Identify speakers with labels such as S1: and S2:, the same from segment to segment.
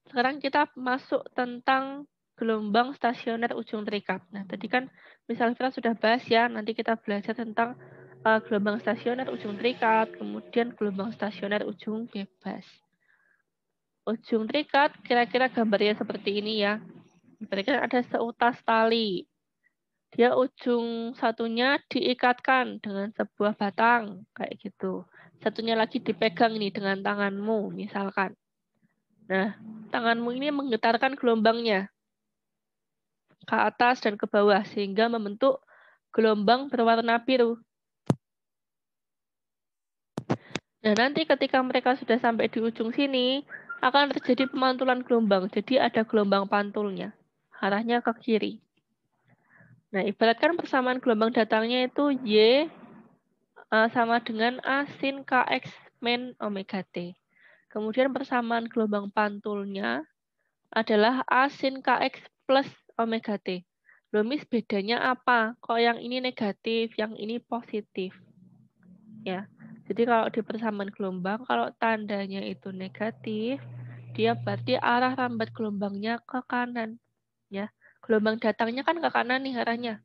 S1: Sekarang kita masuk tentang gelombang stasioner ujung terikat. Nah, tadi kan misal kita sudah bahas ya, nanti kita belajar tentang gelombang stasioner ujung terikat, kemudian gelombang stasioner ujung bebas. Ujung terikat kira-kira gambarnya seperti ini ya. Berarti ada seutas tali. Dia ujung satunya diikatkan dengan sebuah batang, kayak gitu. Satunya lagi dipegang nih dengan tanganmu, misalkan. Nah, tanganmu ini menggetarkan gelombangnya ke atas dan ke bawah, sehingga membentuk gelombang berwarna biru. Nah, nanti ketika mereka sudah sampai di ujung sini, akan terjadi pemantulan gelombang. Jadi ada gelombang pantulnya, arahnya ke kiri. Nah, ibaratkan persamaan gelombang datangnya itu Y sama dengan A sin KX min omega T. Kemudian persamaan gelombang pantulnya adalah A sin KX plus omega T. Loh, Miss, bedanya apa? Kok yang ini negatif, yang ini positif? Ya, jadi kalau di persamaan gelombang, kalau tandanya itu negatif, dia berarti arah rambat gelombangnya ke kanan. Ya, gelombang datangnya kan ke kanan nih arahnya.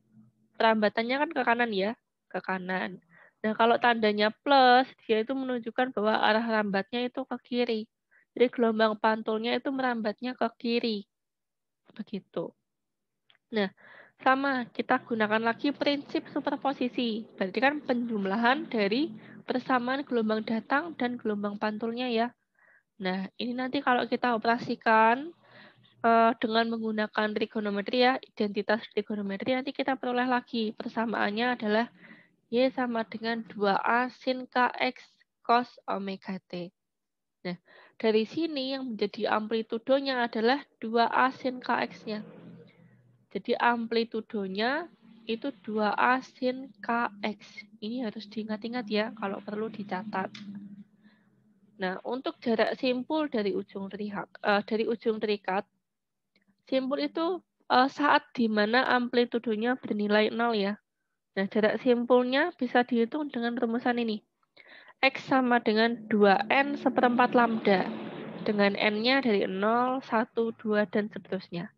S1: Perambatannya kan ke kanan ya, ke kanan. Nah, kalau tandanya plus, dia itu menunjukkan bahwa arah rambatnya itu ke kiri. Jadi gelombang pantulnya itu merambatnya ke kiri. Begitu. Nah, sama, kita gunakan lagi prinsip superposisi. Berarti kan penjumlahan dari persamaan gelombang datang dan gelombang pantulnya ya. Nah, ini nanti kalau kita operasikan dengan menggunakan trigonometri ya, identitas trigonometri, nanti kita peroleh lagi. Persamaannya adalah Y sama dengan 2A sin KX cos omega T. Nah, dari sini yang menjadi amplitudonya adalah 2A sin KX-nya. Jadi amplitudonya itu 2A sin KX. Ini harus diingat-ingat ya, kalau perlu dicatat. Nah, untuk jarak simpul dari ujung terikat, simpul itu saat di mana amplitudonya bernilai 0 ya. Nah, jarak simpulnya bisa dihitung dengan rumusan ini. X sama dengan 2N seperempat lambda. Dengan N-nya dari 0, 1, 2, dan seterusnya.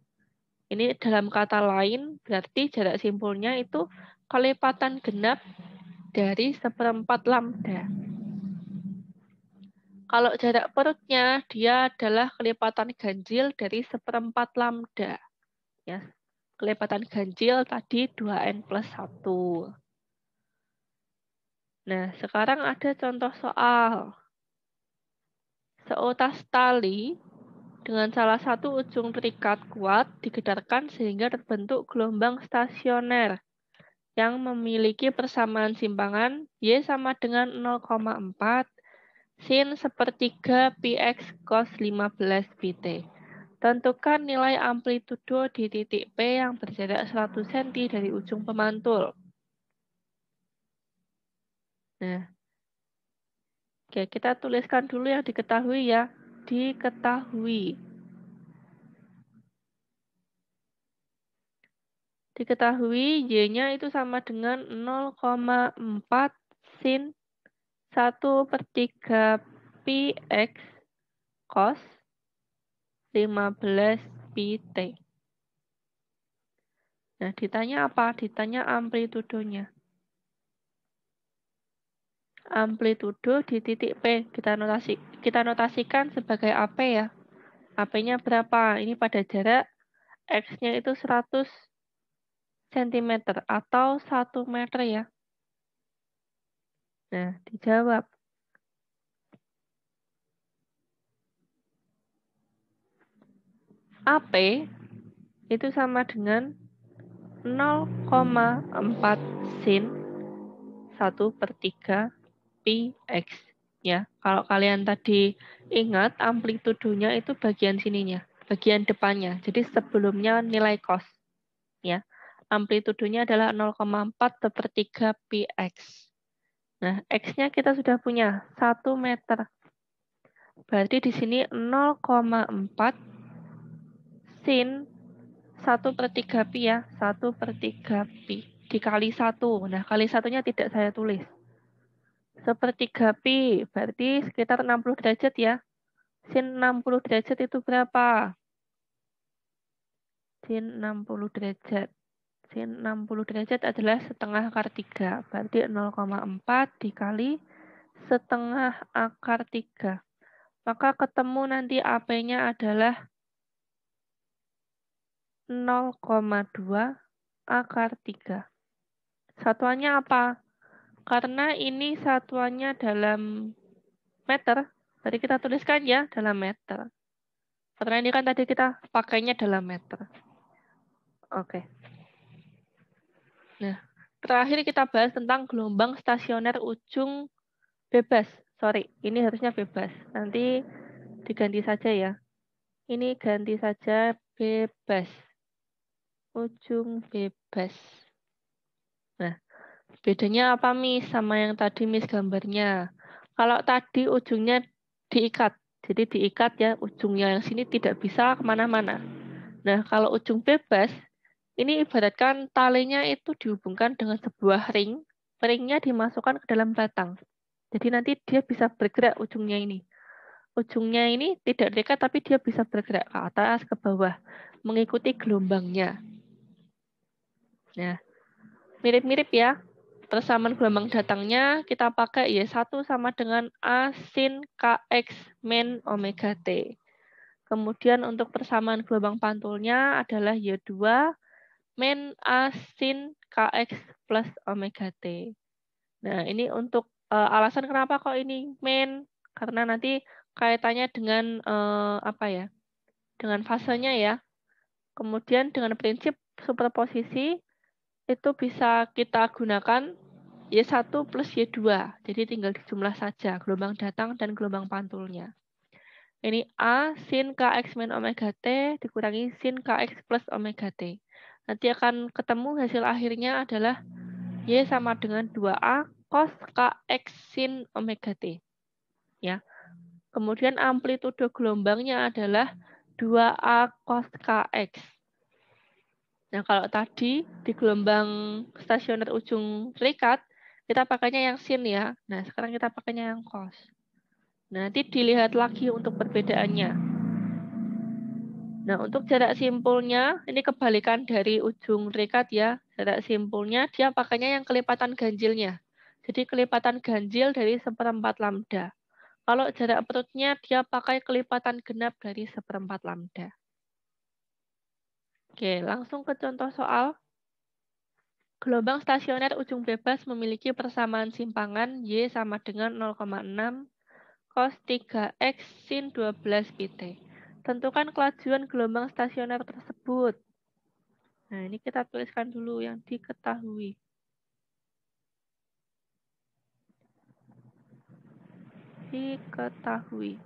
S1: Ini dalam kata lain, berarti jarak simpulnya itu kelipatan genap dari seperempat lambda. Kalau jarak perutnya, dia adalah kelipatan ganjil dari seperempat lambda. Ya, kelipatan ganjil tadi 2N plus 1. Nah, sekarang ada contoh soal. Seutas tali dengan salah satu ujung terikat kuat digedarkan sehingga terbentuk gelombang stasioner yang memiliki persamaan simpangan Y sama dengan 0,4 sin sepertiga Px cos 15 Pt. Tentukan nilai amplitudo di titik P yang berjarak 100 cm dari ujung pemantul. Nah, oke, kita tuliskan dulu yang diketahui ya. Diketahui. Diketahui Y-nya itu sama dengan 0,4 sin 1/3 Px cos 15 Pt. Nah, ditanya apa? Ditanya amplitudonya. Amplitudo di titik P kita notasikan sebagai AP ya. AP-nya berapa? Ini pada jarak X-nya itu 100 cm atau 1 meter ya. Nah, dijawab. AP itu sama dengan 0,4 sin 1/3 Px. Ya, kalau kalian tadi ingat amplitudonya itu bagian sininya, bagian depannya. Jadi sebelumnya nilai cos. Ya, amplitudonya adalah 0,4/3 Px. Nah, X-nya kita sudah punya 1 meter. Berarti di sini 0,4 sin 1/3 pi ya, 1/3 pi dikali 1. Nah, kali satunya tidak saya tulis. 1/3 pi berarti sekitar 60 derajat ya. Sin 60 derajat itu berapa? Sin 60 derajat. Sin 60 derajat adalah setengah akar 3. Berarti 0,4 dikali setengah akar 3. Maka ketemu nanti AP-nya adalah 0,2 akar 3. Satuannya apa? Karena ini satuannya dalam meter, jadi kita tuliskan ya dalam meter. Karena ini kan tadi kita pakainya dalam meter. Oke. Nah, terakhir kita bahas tentang gelombang stasioner ujung bebas. Sorry, ini harusnya bebas. Nanti diganti saja ya. Ini ganti saja bebas. Ujung bebas. Nah, bedanya apa Miss sama yang tadi Miss gambarnya? Kalau tadi ujungnya diikat. Jadi diikat ya, ujungnya yang sini tidak bisa kemana-mana. Nah, kalau ujung bebas, ini ibaratkan talinya itu dihubungkan dengan sebuah ring. Ringnya dimasukkan ke dalam batang. Jadi nanti dia bisa bergerak ujungnya ini. Ujungnya ini tidak diikat tapi dia bisa bergerak ke atas, ke bawah. Mengikuti gelombangnya. Nah, mirip-mirip ya. Persamaan gelombang datangnya kita pakai Y1 sama dengan A sin KX min omega T. Kemudian untuk persamaan gelombang pantulnya adalah Y2 min A sin KX plus omega T. Nah, ini untuk alasan kenapa kok ini min. Karena nanti kaitannya dengan apa ya? Dengan fasenya ya. Kemudian dengan prinsip superposisi itu bisa kita gunakan Y1 plus Y2. Jadi tinggal dijumlah saja gelombang datang dan gelombang pantulnya. Ini A sin KX min omega T dikurangi sin KX plus omega T. Nanti akan ketemu hasil akhirnya adalah Y sama dengan 2A cos KX sin omega T. Ya. Kemudian amplitudo gelombangnya adalah 2A cos KX. Nah, kalau tadi di gelombang stasioner ujung terikat, kita pakainya yang sin ya. Nah, sekarang kita pakainya yang cos. Nah, nanti dilihat lagi untuk perbedaannya. Nah, untuk jarak simpulnya, ini kebalikan dari ujung terikat ya. Jarak simpulnya, dia pakainya yang kelipatan ganjilnya. Jadi, kelipatan ganjil dari 1/4 lambda. Kalau jarak perutnya, dia pakai kelipatan genap dari 1/4 lambda. Oke, langsung ke contoh soal. Gelombang stasioner ujung bebas memiliki persamaan simpangan Y sama dengan 0,6 cos 3X sin 12 pt. Tentukan kelajuan gelombang stasioner tersebut. Nah, ini kita tuliskan dulu yang diketahui. Diketahui.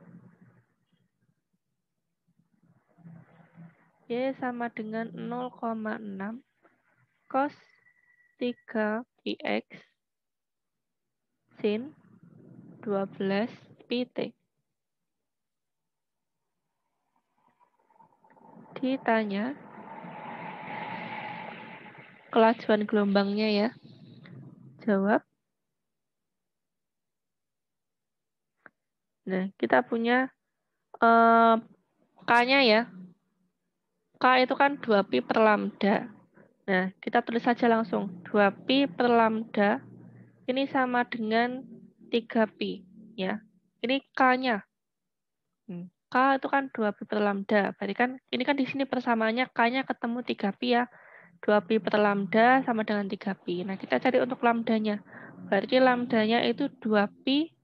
S1: Y sama dengan 0,6 cos 3πx sin 12 pt. Ditanya kelajuan gelombangnya ya. Jawab. Nah, kita punya K-nya ya. K itu kan 2pi per lambda. Nah, kita tulis saja langsung. 2pi per lambda ini sama dengan 3pi. Ya. Ini K-nya. K itu kan 2pi per lambda. Berarti kan ini kan di sini persamaannya K-nya ketemu 3pi ya. 2pi per lambda sama dengan 3pi. Nah, kita cari untuk lambdanya. Berarti lambdanya itu 2pi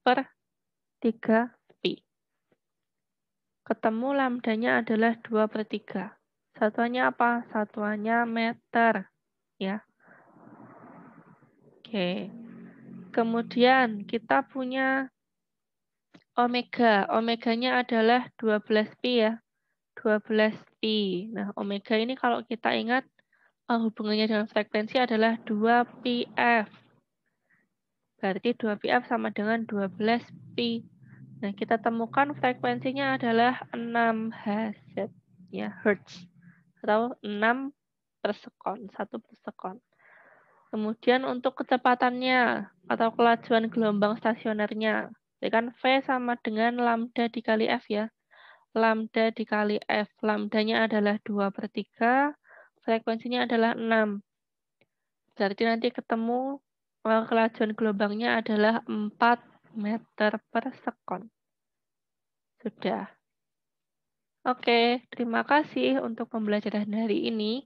S1: per 3pi. Ketemu lambdanya adalah 2 per 3. Satuannya apa? Satuannya meter. Ya. Oke. Kemudian kita punya omega. Omeganya adalah 12pi ya. 12pi. Nah, omega ini kalau kita ingat hubungannya dengan frekuensi adalah 2πf. Berarti 2πf sama dengan 12pi. Nah, kita temukan frekuensinya adalah 6 Hz. Ya, Hertz. Atau 6 per sekon, 1 per sekon. Kemudian untuk kecepatannya atau kelajuan gelombang stasionernya. Ya kan V sama dengan lambda dikali F ya. Lambda dikali F. Lambdanya adalah 2/3, frekuensinya adalah 6. Berarti nanti ketemu kelajuan gelombangnya adalah 4 meter per sekon. Sudah. Oke, terima kasih untuk pembelajaran hari ini.